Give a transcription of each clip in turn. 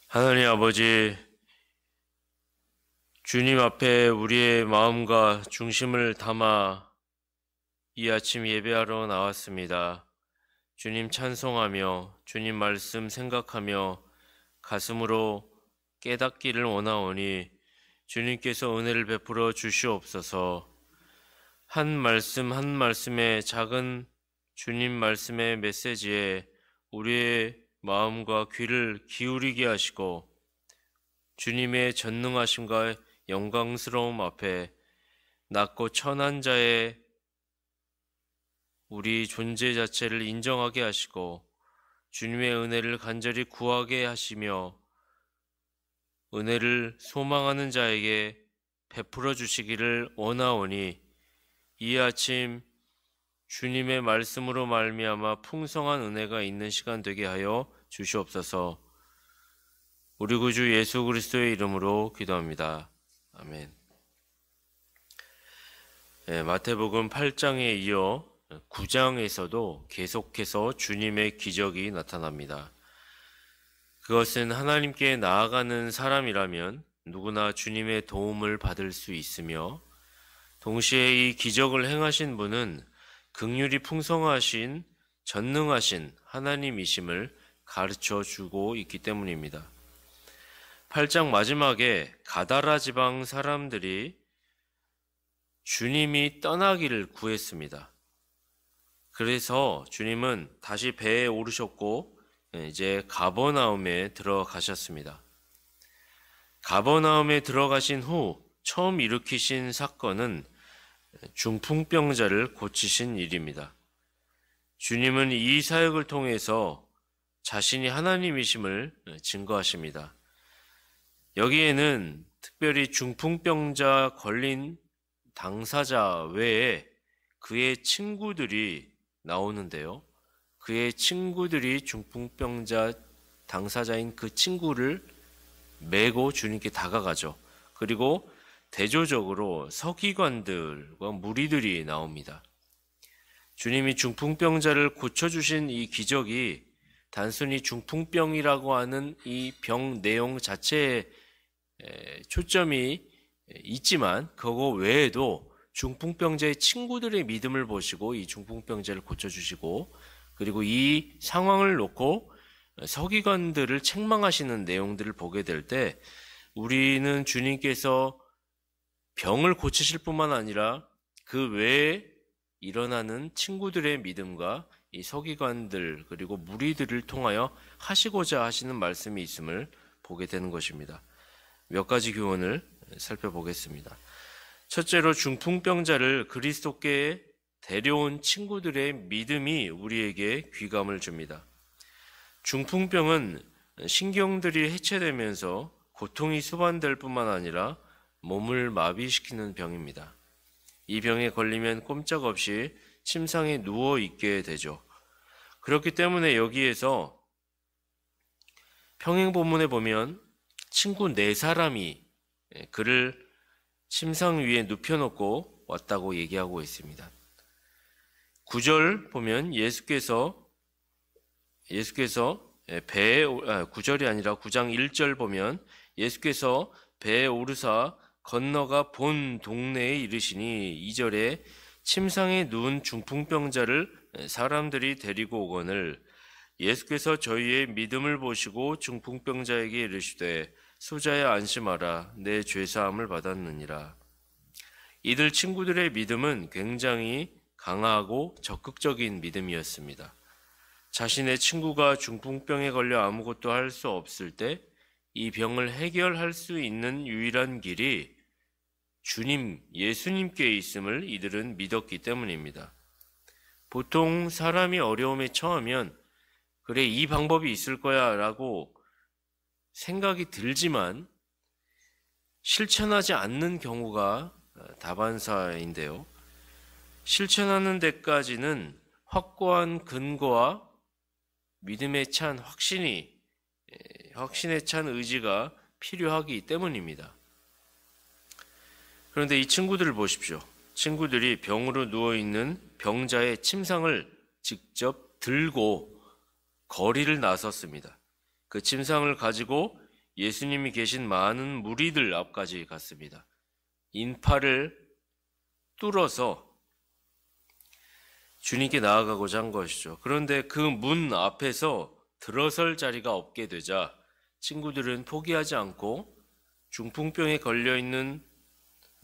하나님 아버지, 주님 앞에 우리의 마음과 중심을 담아 이 아침 예배하러 나왔습니다. 주님 찬송하며 주님 말씀 생각하며 가슴으로 깨닫기를 원하오니 주님께서 은혜를 베풀어 주시옵소서. 한 말씀 한 말씀의 작은 주님 말씀의 메시지에 우리의 마음과 귀를 기울이게 하시고 주님의 전능하심과 영광스러움 앞에 낮고 천한 자의 우리 존재 자체를 인정하게 하시고 주님의 은혜를 간절히 구하게 하시며 은혜를 소망하는 자에게 베풀어 주시기를 원하오니 이 아침 주님의 말씀으로 말미암아 풍성한 은혜가 있는 시간 되게 하여 주시옵소서. 우리 구주 예수 그리스도의 이름으로 기도합니다. 아멘. 마태복음 8장에 이어 9장에서도 계속해서 주님의 기적이 나타납니다. 그것은 하나님께 나아가는 사람이라면 누구나 주님의 도움을 받을 수 있으며 동시에 이 기적을 행하신 분은 긍휼이 풍성하신 전능하신 하나님이심을 가르쳐 주고 있기 때문입니다. 8장 마지막에 가다라 지방 사람들이 주님이 떠나기를 구했습니다. 그래서 주님은 다시 배에 오르셨고 이제 가버나움에 들어가셨습니다. 가버나움에 들어가신 후 처음 일으키신 사건은 중풍병자를 고치신 일입니다. 주님은 이 사역을 통해서 자신이 하나님이심을 증거하십니다. 여기에는 특별히 중풍병자 걸린 당사자 외에 그의 친구들이 나오는데요. 그의 친구들이 중풍병자 당사자인 그 친구를 메고 주님께 다가가죠. 그리고 대조적으로 서기관들과 무리들이 나옵니다. 주님이 중풍병자를 고쳐주신 이 기적이 단순히 중풍병이라고 하는 이 병 내용 자체에 초점이 있지만 그거 외에도 중풍병자의 친구들의 믿음을 보시고 이 중풍병자를 고쳐주시고 그리고 이 상황을 놓고 서기관들을 책망하시는 내용들을 보게 될 때 우리는 주님께서 병을 고치실 뿐만 아니라 그 외에 일어나는 친구들의 믿음과 이 서기관들 그리고 무리들을 통하여 하시고자 하시는 말씀이 있음을 보게 되는 것입니다. 몇 가지 교훈을 살펴보겠습니다. 첫째로 중풍병자를 그리스도께 데려온 친구들의 믿음이 우리에게 귀감을 줍니다. 중풍병은 신경들이 해체되면서 고통이 수반될 뿐만 아니라 몸을 마비시키는 병입니다. 이 병에 걸리면 꼼짝없이 침상에 누워 있게 되죠. 그렇기 때문에 여기에서 평행본문에 보면 친구 4사람이 그를 침상 위에 눕혀놓고 왔다고 얘기하고 있습니다. 9절 보면 예수께서 9절이 아니라 9장 1절 보면 예수께서 배에 오르사 건너가 본 동네에 이르시니 2절에 침상에 누운 중풍병자를 사람들이 데리고 오거늘 예수께서 저희의 믿음을 보시고 중풍병자에게 이르시되 수자야 안심하라 내 죄사함을 받았느니라. 이들 친구들의 믿음은 굉장히 강하고 적극적인 믿음이었습니다. 자신의 친구가 중풍병에 걸려 아무것도 할 수 없을 때 이 병을 해결할 수 있는 유일한 길이 주님, 예수님께 있음을 이들은 믿었기 때문입니다. 보통 사람이 어려움에 처하면 그래 이 방법이 있을 거야 라고 생각이 들지만 실천하지 않는 경우가 다반사인데요. 실천하는 데까지는 확고한 근거와 믿음에 찬 확신에 찬 의지가 필요하기 때문입니다. 그런데 이 친구들을 보십시오. 친구들이 병으로 누워있는 병자의 침상을 직접 들고 거리를 나섰습니다. 그 침상을 가지고 예수님이 계신 많은 무리들 앞까지 갔습니다. 인파를 뚫어서 주님께 나아가고자 한 것이죠. 그런데 그 문 앞에서 들어설 자리가 없게 되자 친구들은 포기하지 않고 중풍병에 걸려있는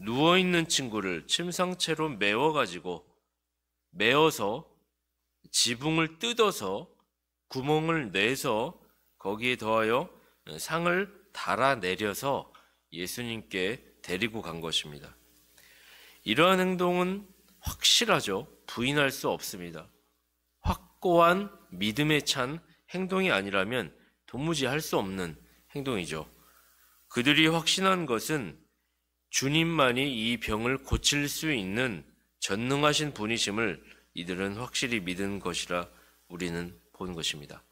누워있는 친구를 침상채로 메어서 지붕을 뜯어서 구멍을 내서 거기에 더하여 상을 달아내려서 예수님께 데리고 간 것입니다. 이러한 행동은 확실하죠. 부인할 수 없습니다. 확고한 믿음에 찬 행동이 아니라면 도무지 할 수 없는 행동이죠. 그들이 확신한 것은 주님만이 이 병을 고칠 수 있는 전능하신 분이심을 이들은 확실히 믿은 것이라 우리는 본 것입니다.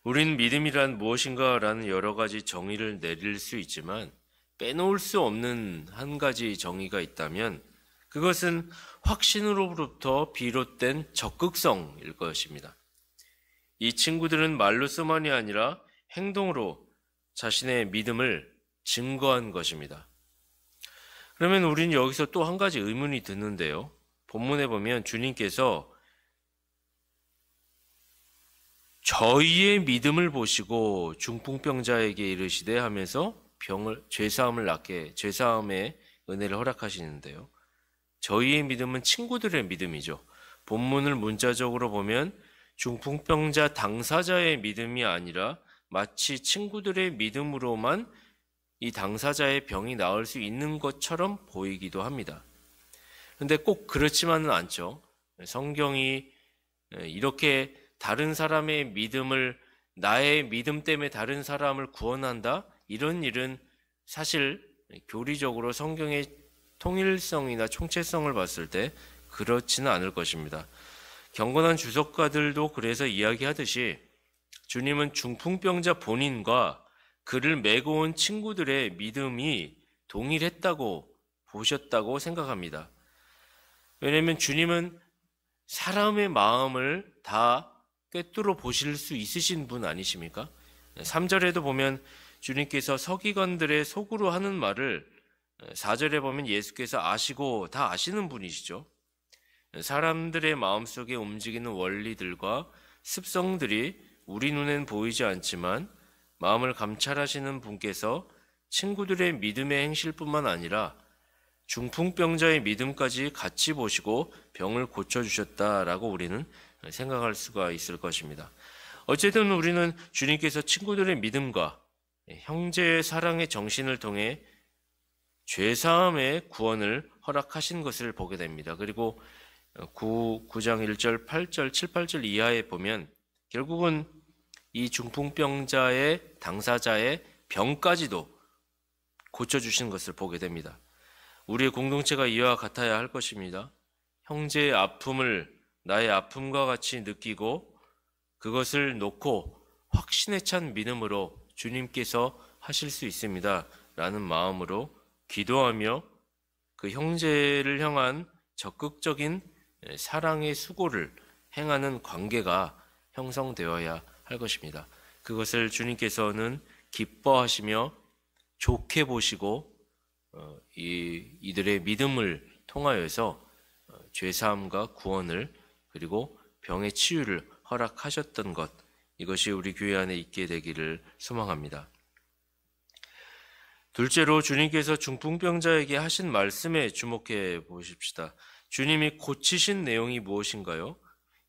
우리는 믿음이란 무엇인가라는 여러 가지 정의를 내릴 수 있지만 빼놓을 수 없는 한 가지 정의가 있다면 그것은 확신으로부터 비롯된 적극성일 것입니다. 이 친구들은 말로서만이 아니라 행동으로 자신의 믿음을 증거한 것입니다. 그러면 우리는 여기서 또 한 가지 의문이 드는데요. 본문에 보면 주님께서 저희의 믿음을 보시고 중풍병자에게 이르시되 하면서 죄사함의 은혜를 허락하시는데요. 저희의 믿음은 친구들의 믿음이죠. 본문을 문자적으로 보면 중풍병자 당사자의 믿음이 아니라 마치 친구들의 믿음으로만 이 당사자의 병이 나을 수 있는 것처럼 보이기도 합니다. 그런데 꼭 그렇지만은 않죠. 성경이 이렇게 다른 사람의 믿음을 나의 믿음 때문에 다른 사람을 구원한다? 이런 일은 사실 교리적으로 성경의 통일성이나 총체성을 봤을 때 그렇지는 않을 것입니다. 경건한 주석가들도 그래서 이야기하듯이 주님은 중풍병자 본인과 그를 메고 온 친구들의 믿음이 동일했다고 보셨다고 생각합니다. 왜냐하면 주님은 사람의 마음을 다 꿰뚫어 보실 수 있으신 분 아니십니까? 3절에도 보면 주님께서 서기관들의 속으로 하는 말을 4절에 보면 예수께서 아시고 다 아시는 분이시죠. 사람들의 마음속에 움직이는 원리들과 습성들이 우리 눈엔 보이지 않지만 마음을 감찰하시는 분께서 친구들의 믿음의 행실뿐만 아니라 중풍병자의 믿음까지 같이 보시고 병을 고쳐주셨다라고 우리는 생각할 수가 있을 것입니다. 어쨌든 우리는 주님께서 친구들의 믿음과 형제의 사랑의 정신을 통해 죄사함의 구원을 허락하신 것을 보게 됩니다. 그리고 9장 1절, 8절, 7, 8절 이하에 보면 결국은 이 중풍병자의 당사자의 병까지도 고쳐주신 것을 보게 됩니다. 우리의 공동체가 이와 같아야 할 것입니다. 형제의 아픔을 나의 아픔과 같이 느끼고 그것을 놓고 확신에 찬 믿음으로 주님께서 하실 수 있습니다 라는 마음으로 기도하며 그 형제를 향한 적극적인 사랑의 수고를 행하는 관계가 형성되어야 할 것입니다. 그것을 주님께서는 기뻐하시며 좋게 보시고 이들의 믿음을 통하여서 죄사함과 구원을 그리고 병의 치유를 허락하셨던 것, 이것이 우리 교회 안에 있게 되기를 소망합니다. 둘째로 주님께서 중풍병자에게 하신 말씀에 주목해 보십시다. 주님이 고치신 내용이 무엇인가요?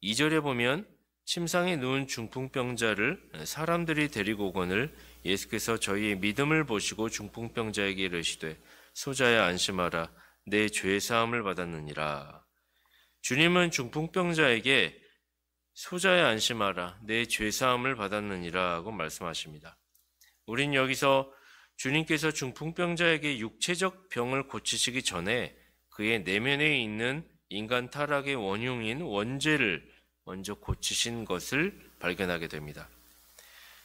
2절에 보면 침상에 누운 중풍병자를 사람들이 데리고 오거늘 예수께서 저희의 믿음을 보시고 중풍병자에게 이르시되 소자야 안심하라 내 죄사함을 받았느니라. 주님은 중풍병자에게 소자야 안심하라 내 죄사함을 받았느니라고 말씀하십니다. 우린 여기서 주님께서 중풍병자에게 육체적 병을 고치시기 전에 그의 내면에 있는 인간 타락의 원흉인 원죄를 먼저 고치신 것을 발견하게 됩니다.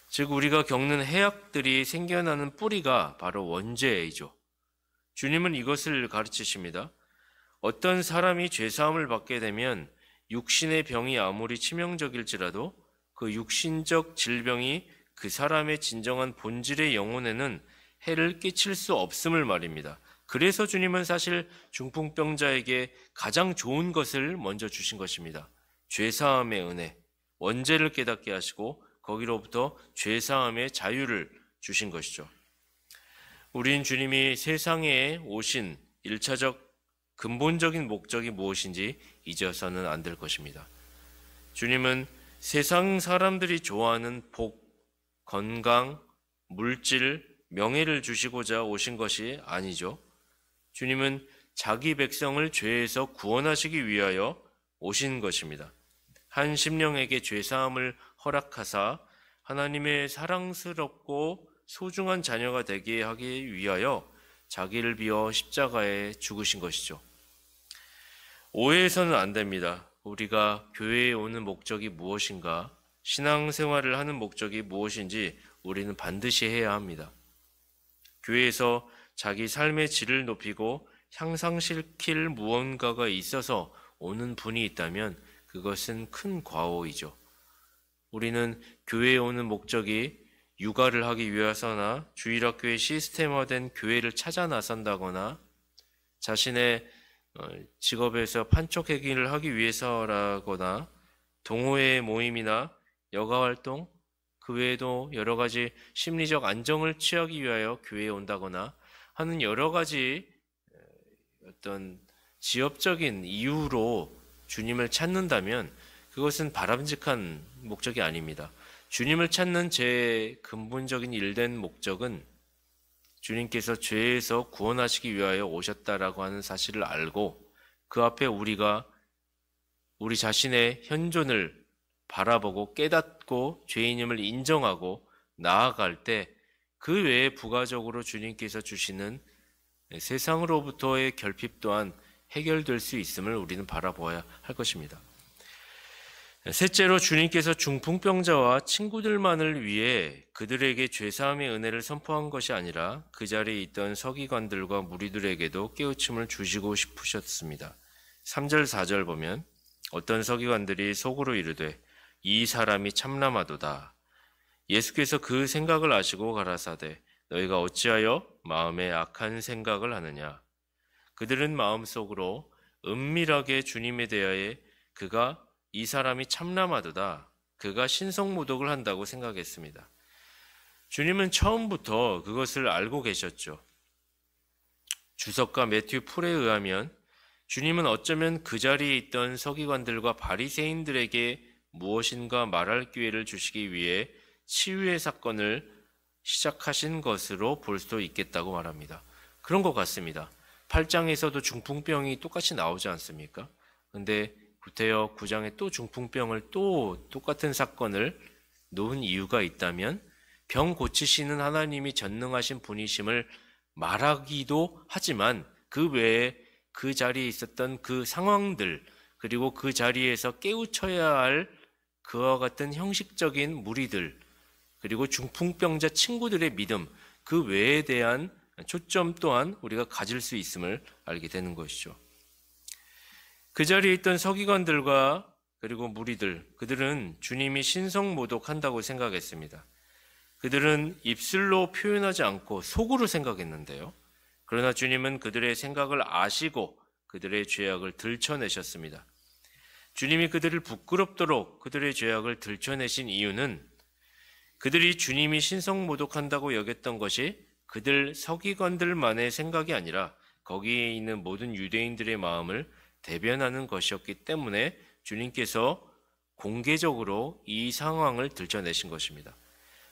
즉 우리가 겪는 해악들이 생겨나는 뿌리가 바로 원죄이죠. 주님은 이것을 가르치십니다. 어떤 사람이 죄사함을 받게 되면 육신의 병이 아무리 치명적일지라도 그 육신적 질병이 그 사람의 진정한 본질의 영혼에는 해를 끼칠 수 없음을 말입니다. 그래서 주님은 사실 중풍병자에게 가장 좋은 것을 먼저 주신 것입니다. 죄사함의 은혜, 원죄를 깨닫게 하시고 거기로부터 죄사함의 자유를 주신 것이죠. 우린 주님이 세상에 오신 1차적 근본적인 목적이 무엇인지 잊어서는 안 될 것입니다. 주님은 세상 사람들이 좋아하는 복, 건강, 물질, 명예를 주시고자 오신 것이 아니죠. 주님은 자기 백성을 죄에서 구원하시기 위하여 오신 것입니다. 한 심령에게 죄사함을 허락하사 하나님의 사랑스럽고 소중한 자녀가 되게 하기 위하여 자기를 비워 십자가에 죽으신 것이죠. 오해해서는 안 됩니다. 우리가 교회에 오는 목적이 무엇인가, 신앙생활을 하는 목적이 무엇인지 우리는 반드시 해야 합니다. 교회에서 자기 삶의 질을 높이고 향상시킬 무언가가 있어서 오는 분이 있다면 그것은 큰 과오이죠. 우리는 교회에 오는 목적이 육아를 하기 위해서나 주일학교의 시스템화된 교회를 찾아 나선다거나 자신의 직업에서 판촉회기를 하기 위해서라거나 동호회 모임이나 여가활동, 그 외에도 여러 가지 심리적 안정을 취하기 위하여 교회에 온다거나 하는 여러 가지 어떤 지엽적인 이유로 주님을 찾는다면 그것은 바람직한 목적이 아닙니다. 주님을 찾는 제 근본적인 일된 목적은 주님께서 죄에서 구원하시기 위하여 오셨다라고 하는 사실을 알고 그 앞에 우리가 우리 자신의 현존을 바라보고 깨닫고 죄인임을 인정하고 나아갈 때 그 외에 부가적으로 주님께서 주시는 세상으로부터의 결핍 또한 해결될 수 있음을 우리는 바라보아야 할 것입니다. 셋째로 주님께서 중풍병자와 친구들만을 위해 그들에게 죄사함의 은혜를 선포한 것이 아니라 그 자리에 있던 서기관들과 무리들에게도 깨우침을 주시고 싶으셨습니다. 3절 4절 보면 어떤 서기관들이 속으로 이르되 이 사람이 참남하도다. 예수께서 그 생각을 아시고 가라사대 너희가 어찌하여 마음에 악한 생각을 하느냐. 그들은 마음속으로 은밀하게 주님에 대하여 그가 이 사람이 참남하도다. 그가 신성모독을 한다고 생각했습니다. 주님은 처음부터 그것을 알고 계셨죠. 주석가 매튜 풀에 의하면 주님은 어쩌면 그 자리에 있던 서기관들과 바리새인들에게 무엇인가 말할 기회를 주시기 위해 치유의 사건을 시작하신 것으로 볼 수도 있겠다고 말합니다. 그런 것 같습니다. 8장에서도 중풍병이 똑같이 나오지 않습니까? 근데 구태여 9장에 또 중풍병을 또 똑같은 사건을 놓은 이유가 있다면 병 고치시는 하나님이 전능하신 분이심을 말하기도 하지만 그 외에 그 자리에 있었던 그 상황들 그리고 그 자리에서 깨우쳐야 할 그와 같은 형식적인 무리들 그리고 중풍병자 친구들의 믿음 그 외에 대한 초점 또한 우리가 가질 수 있음을 알게 되는 것이죠. 그 자리에 있던 서기관들과 그리고 무리들 그들은 주님이 신성모독한다고 생각했습니다. 그들은 입술로 표현하지 않고 속으로 생각했는데요. 그러나 주님은 그들의 생각을 아시고 그들의 죄악을 들춰내셨습니다. 주님이 그들을 부끄럽도록 그들의 죄악을 들춰내신 이유는 그들이 주님이 신성모독한다고 여겼던 것이 그들 서기관들만의 생각이 아니라 거기에 있는 모든 유대인들의 마음을 대변하는 것이었기 때문에 주님께서 공개적으로 이 상황을 들춰내신 것입니다.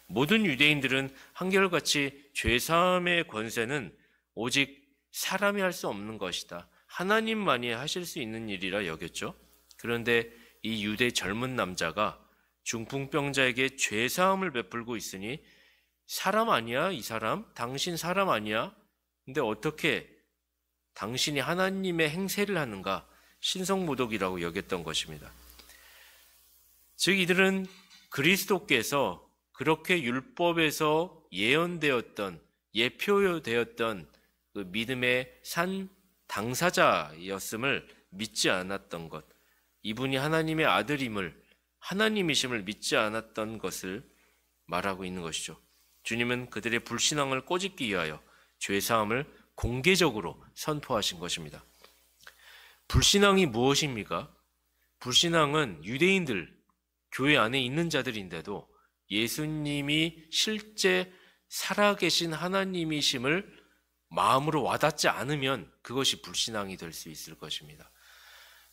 모든 유대인들은 한결같이 죄사함의 권세는 오직 사람이 할 수 없는 것이다. 하나님만이 하실 수 있는 일이라 여겼죠. 그런데 이 유대 젊은 남자가 중풍병자에게 죄사함을 베풀고 있으니 사람 아니야? 이 사람? 당신 사람 아니야? 근데 어떻게 당신이 하나님의 행세를 하는가? 신성모독이라고 여겼던 것입니다. 즉 이들은 그리스도께서 그렇게 율법에서 예언되었던 예표되었던 그 믿음의 산 당사자였음을 믿지 않았던 것, 이분이 하나님의 아들임을 하나님이심을 믿지 않았던 것을 말하고 있는 것이죠. 주님은 그들의 불신앙을 꼬집기 위하여 죄사함을 공개적으로 선포하신 것입니다. 불신앙이 무엇입니까? 불신앙은 유대인들, 교회 안에 있는 자들인데도 예수님이 실제 살아계신 하나님이심을 마음으로 와닿지 않으면 그것이 불신앙이 될 수 있을 것입니다.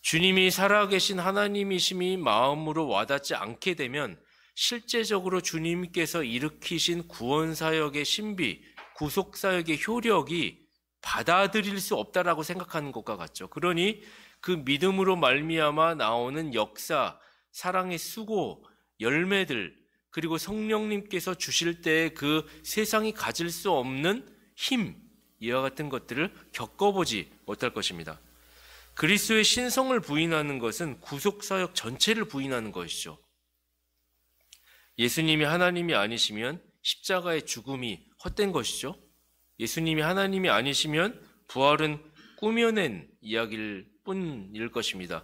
주님이 살아계신 하나님이심이 마음으로 와닿지 않게 되면 실제적으로 주님께서 일으키신 구원사역의 신비, 구속사역의 효력이 받아들일 수 없다라고 생각하는 것과 같죠. 그러니 그 믿음으로 말미암아 나오는 역사, 사랑의 수고, 열매들, 그리고 성령님께서 주실 때 그 세상이 가질 수 없는 힘, 이와 같은 것들을 겪어보지 못할 것입니다. 그리스도의 신성을 부인하는 것은 구속사역 전체를 부인하는 것이죠. 예수님이 하나님이 아니시면 십자가의 죽음이 헛된 것이죠. 예수님이 하나님이 아니시면 부활은 꾸며낸 이야기일 뿐일 것입니다.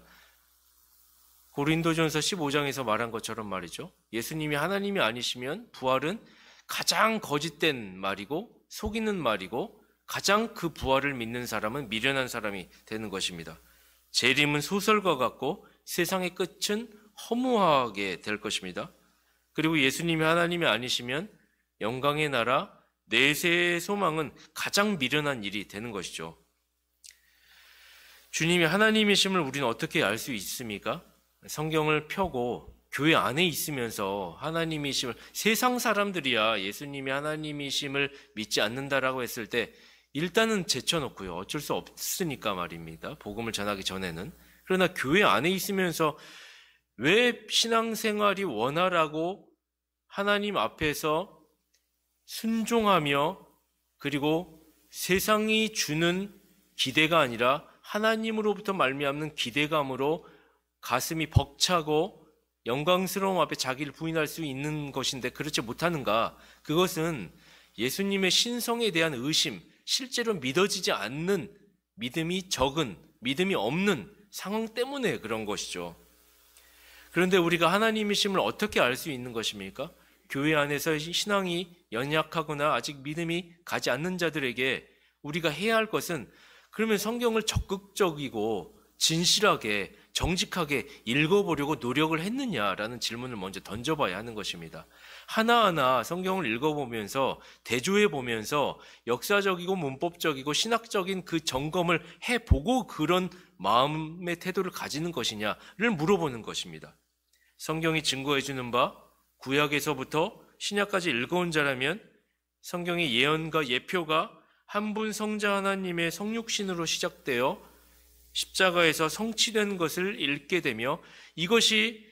고린도전서 15장에서 말한 것처럼 말이죠. 예수님이 하나님이 아니시면 부활은 가장 거짓된 말이고 속이는 말이고 가장 그 부활을 믿는 사람은 미련한 사람이 되는 것입니다. 재림은 소설과 같고 세상의 끝은 허무하게 될 것입니다. 그리고 예수님이 하나님이 아니시면 영광의 나라, 내세의 소망은 가장 미련한 일이 되는 것이죠. 주님이 하나님이심을 우리는 어떻게 알 수 있습니까? 성경을 펴고 교회 안에 있으면서 하나님이심을, 세상 사람들이야 예수님이 하나님이심을 믿지 않는다라고 했을 때 일단은 제쳐놓고요. 어쩔 수 없으니까 말입니다. 복음을 전하기 전에는. 그러나 교회 안에 있으면서 왜 신앙생활이 원활하고 하나님 앞에서 순종하며 그리고 세상이 주는 기대가 아니라 하나님으로부터 말미암는 기대감으로 가슴이 벅차고 영광스러움 앞에 자기를 부인할 수 있는 것인데 그렇지 못하는가? 그것은 예수님의 신성에 대한 의심, 실제로 믿어지지 않는 믿음이 적은, 믿음이 없는 상황 때문에 그런 것이죠. 그런데 우리가 하나님이심을 어떻게 알 수 있는 것입니까? 교회 안에서 신앙이 연약하거나 아직 믿음이 가지 않는 자들에게 우리가 해야 할 것은 그러면 성경을 적극적이고 진실하게 정직하게 읽어보려고 노력을 했느냐라는 질문을 먼저 던져봐야 하는 것입니다. 하나하나 성경을 읽어보면서 대조해보면서 역사적이고 문법적이고 신학적인 그 점검을 해보고 그런 마음의 태도를 가지는 것이냐를 물어보는 것입니다. 성경이 증거해주는 바 구약에서부터 신약까지 읽어온 자라면 성경의 예언과 예표가 한 분 성자 하나님의 성육신으로 시작되어 십자가에서 성취된 것을 읽게 되며 이것이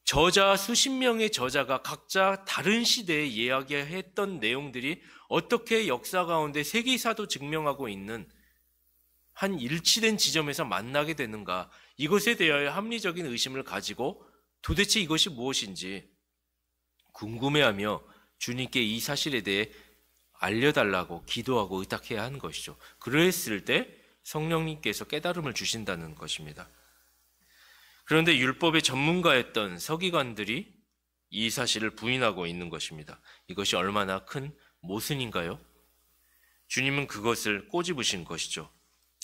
저자 수십 명의 저자가 각자 다른 시대에 이야기했던 내용들이 어떻게 역사 가운데 세계사도 증명하고 있는 한 일치된 지점에서 만나게 되는가, 이것에 대하여 합리적인 의심을 가지고 도대체 이것이 무엇인지 궁금해하며 주님께 이 사실에 대해 알려달라고 기도하고 의탁해야 하는 것이죠. 그랬을 때 성령님께서 깨달음을 주신다는 것입니다. 그런데 율법의 전문가였던 서기관들이 이 사실을 부인하고 있는 것입니다. 이것이 얼마나 큰 모순인가요? 주님은 그것을 꼬집으신 것이죠.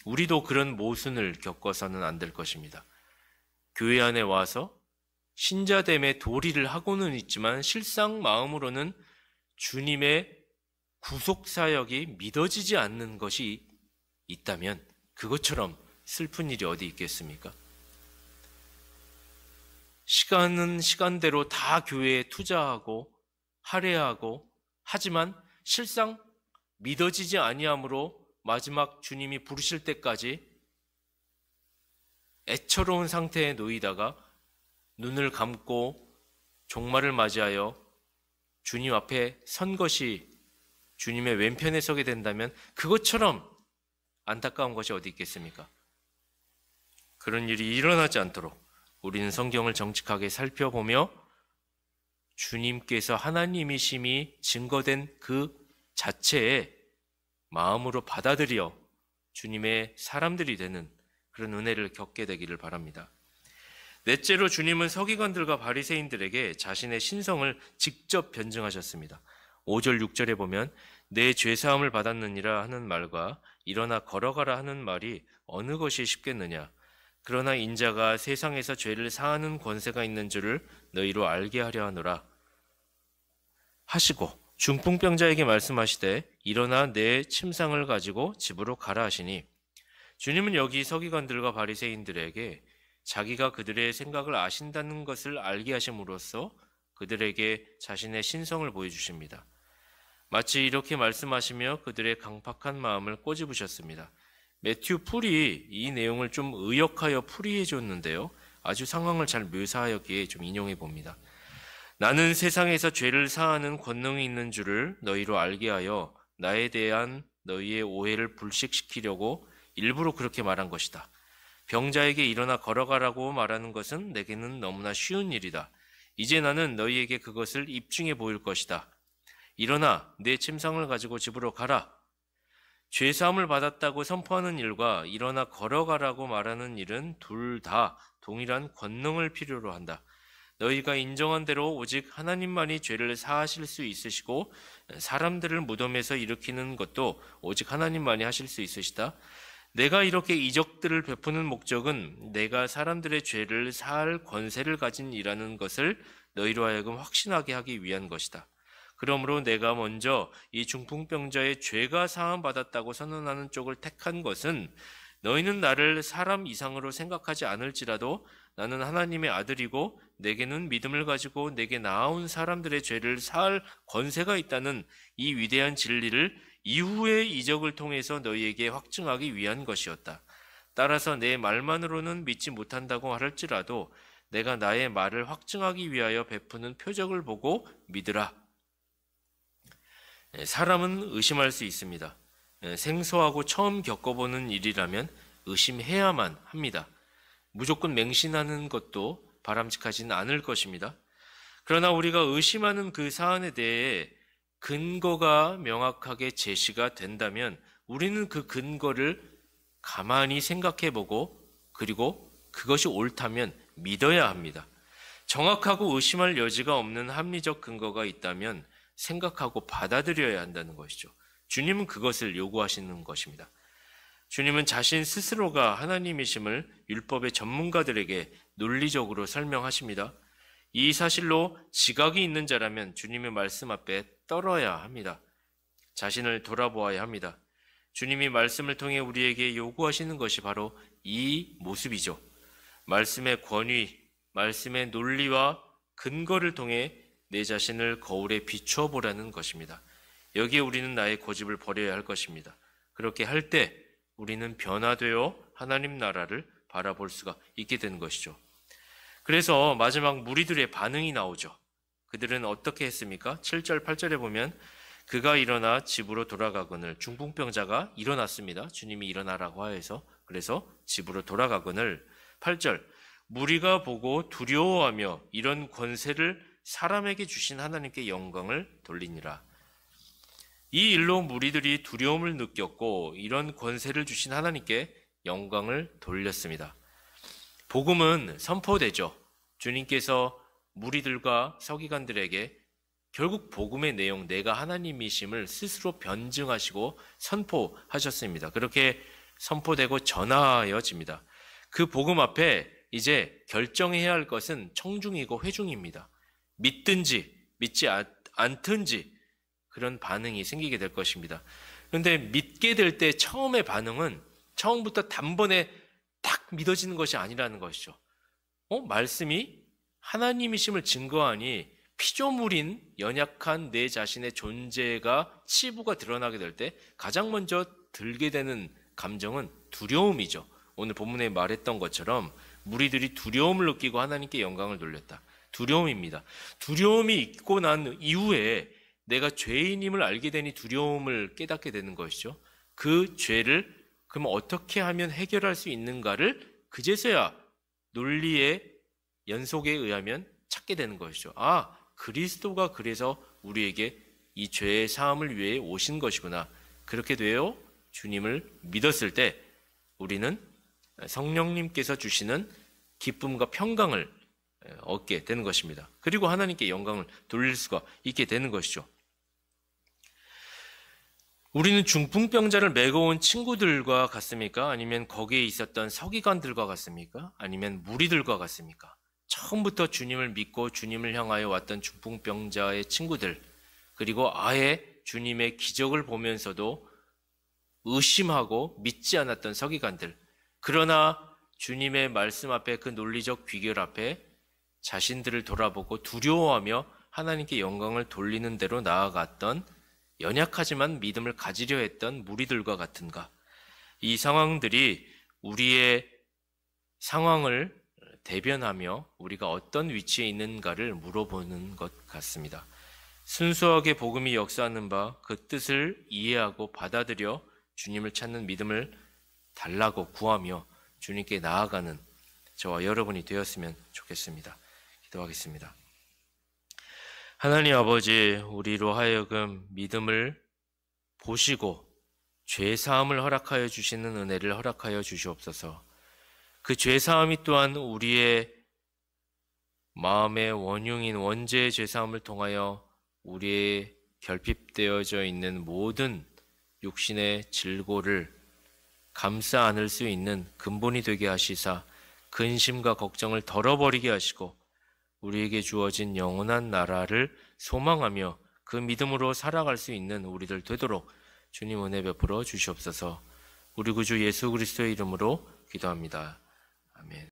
우리도 그런 모순을 겪어서는 안 될 것입니다. 교회 안에 와서 신자됨의 도리를 하고는 있지만 실상 마음으로는 주님의 구속사역이 믿어지지 않는 것이 있다면 그것처럼 슬픈 일이 어디 있겠습니까? 시간은 시간대로 다 교회에 투자하고 할애하고 하지만 실상 믿어지지 아니함으로 마지막 주님이 부르실 때까지 애처로운 상태에 놓이다가 눈을 감고 종말을 맞이하여 주님 앞에 선 것이 주님의 왼편에 서게 된다면 그것처럼 안타까운 것이 어디 있겠습니까? 그런 일이 일어나지 않도록 우리는 성경을 정직하게 살펴보며 주님께서 하나님이심이 증거된 그 자체에 마음으로 받아들여 주님의 사람들이 되는 그런 은혜를 겪게 되기를 바랍니다. 넷째로 주님은 서기관들과 바리새인들에게 자신의 신성을 직접 변증하셨습니다. 5절 6절에 보면 내 죄사함을 받았느니라 하는 말과 일어나 걸어가라 하는 말이 어느 것이 쉽겠느냐. 그러나 인자가 세상에서 죄를 사하는 권세가 있는 줄을 너희로 알게 하려 하노라 하시고 중풍병자에게 말씀하시되 일어나 내 침상을 가지고 집으로 가라 하시니, 주님은 여기 서기관들과 바리새인들에게 자기가 그들의 생각을 아신다는 것을 알게 하심으로써 그들에게 자신의 신성을 보여주십니다. 마치 이렇게 말씀하시며 그들의 강팍한 마음을 꼬집으셨습니다. 매튜 풀이 이 내용을 좀 의역하여 풀이해 줬는데요, 아주 상황을 잘 묘사하였기에 좀 인용해 봅니다. 나는 세상에서 죄를 사하는 권능이 있는 줄을 너희로 알게 하여 나에 대한 너희의 오해를 불식시키려고 일부러 그렇게 말한 것이다. 병자에게 일어나 걸어가라고 말하는 것은 내게는 너무나 쉬운 일이다. 이제 나는 너희에게 그것을 입증해 보일 것이다. 일어나 내 침상을 가지고 집으로 가라. 죄사함을 받았다고 선포하는 일과 일어나 걸어가라고 말하는 일은 둘 다 동일한 권능을 필요로 한다. 너희가 인정한 대로 오직 하나님만이 죄를 사하실 수 있으시고 사람들을 무덤에서 일으키는 것도 오직 하나님만이 하실 수 있으시다. 내가 이렇게 이적들을 베푸는 목적은 내가 사람들의 죄를 사할 권세를 가진 이라는 것을 너희로 하여금 확신하게 하기 위한 것이다. 그러므로 내가 먼저 이 중풍병자의 죄가 사함받았다고 선언하는 쪽을 택한 것은 너희는 나를 사람 이상으로 생각하지 않을지라도 나는 하나님의 아들이고 내게는 믿음을 가지고 내게 나아온 사람들의 죄를 사할 권세가 있다는 이 위대한 진리를 이후의 이적을 통해서 너희에게 확증하기 위한 것이었다. 따라서 내 말만으로는 믿지 못한다고 할지라도 내가 나의 말을 확증하기 위하여 베푸는 표적을 보고 믿으라. 사람은 의심할 수 있습니다. 생소하고 처음 겪어보는 일이라면 의심해야만 합니다. 무조건 맹신하는 것도 바람직하지는 않을 것입니다. 그러나 우리가 의심하는 그 사안에 대해 근거가 명확하게 제시가 된다면 우리는 그 근거를 가만히 생각해보고 그리고 그것이 옳다면 믿어야 합니다. 정확하고 의심할 여지가 없는 합리적 근거가 있다면 생각하고 받아들여야 한다는 것이죠. 주님은 그것을 요구하시는 것입니다. 주님은 자신 스스로가 하나님이심을 율법의 전문가들에게 논리적으로 설명하십니다. 이 사실로 지각이 있는 자라면 주님의 말씀 앞에 떨어야 합니다. 자신을 돌아보아야 합니다. 주님이 말씀을 통해 우리에게 요구하시는 것이 바로 이 모습이죠. 말씀의 권위, 말씀의 논리와 근거를 통해 내 자신을 거울에 비추어 보라는 것입니다. 여기에 우리는 나의 고집을 버려야 할 것입니다. 그렇게 할 때 우리는 변화되어 하나님 나라를 바라볼 수가 있게 되는 것이죠. 그래서 마지막 무리들의 반응이 나오죠. 그들은 어떻게 했습니까? 7절, 8절에 보면 그가 일어나 집으로 돌아가거늘, 중풍병자가 일어났습니다. 주님이 일어나라고 하여서 그래서 집으로 돌아가거늘. 8절, 무리가 보고 두려워하며 이런 권세를 사람에게 주신 하나님께 영광을 돌리니라. 이 일로 무리들이 두려움을 느꼈고 이런 권세를 주신 하나님께 영광을 돌렸습니다. 복음은 선포되죠. 주님께서 무리들과 서기관들에게 결국 복음의 내용, 내가 하나님이심을 스스로 변증하시고 선포하셨습니다. 그렇게 선포되고 전하여집니다. 그 복음 앞에 이제 결정해야 할 것은 청중이고 회중입니다. 믿든지 믿지 않든지 그런 반응이 생기게 될 것입니다. 그런데 믿게 될 때 처음의 반응은 처음부터 단번에 딱 믿어지는 것이 아니라는 것이죠. 말씀이 하나님이심을 증거하니 피조물인 연약한 내 자신의 존재가 치부가 드러나게 될 때 가장 먼저 들게 되는 감정은 두려움이죠. 오늘 본문에 말했던 것처럼 무리들이 두려움을 느끼고 하나님께 영광을 돌렸다. 두려움입니다. 두려움이 있고 난 이후에 내가 죄인임을 알게 되니 두려움을 깨닫게 되는 것이죠. 그 죄를 그럼 어떻게 하면 해결할 수 있는가를 그제서야 논리의 연속에 의하면 찾게 되는 것이죠. 아, 그리스도가 그래서 우리에게 이 죄의 사함을 위해 오신 것이구나. 그렇게 되어 주님을 믿었을 때 우리는 성령님께서 주시는 기쁨과 평강을 얻게 되는 것입니다. 그리고 하나님께 영광을 돌릴 수가 있게 되는 것이죠. 우리는 중풍병자를 메고 온 친구들과 같습니까? 아니면 거기에 있었던 서기관들과 같습니까? 아니면 무리들과 같습니까? 처음부터 주님을 믿고 주님을 향하여 왔던 중풍병자의 친구들, 그리고 아예 주님의 기적을 보면서도 의심하고 믿지 않았던 서기관들, 그러나 주님의 말씀 앞에, 그 논리적 귀결 앞에 자신들을 돌아보고 두려워하며 하나님께 영광을 돌리는 대로 나아갔던 연약하지만 믿음을 가지려 했던 무리들과 같은가? 이 상황들이 우리의 상황을 대변하며 우리가 어떤 위치에 있는가를 물어보는 것 같습니다. 순수하게 복음이 역사하는 바 그 뜻을 이해하고 받아들여 주님을 찾는 믿음을 달라고 구하며 주님께 나아가는 저와 여러분이 되었으면 좋겠습니다. 기도하겠습니다. 하나님 아버지, 우리로 하여금 믿음을 보시고 죄사함을 허락하여 주시는 은혜를 허락하여 주시옵소서. 그 죄사함이 또한 우리의 마음의 원흉인 원죄의 죄사함을 통하여 우리의 결핍되어져 있는 모든 육신의 질고를 감싸 안을 수 있는 근본이 되게 하시사 근심과 걱정을 덜어버리게 하시고 우리에게 주어진 영원한 나라를 소망하며 그 믿음으로 살아갈 수 있는 우리들 되도록 주님 은혜 베풀어 주시옵소서. 우리 구주 예수 그리스도의 이름으로 기도합니다. 아멘.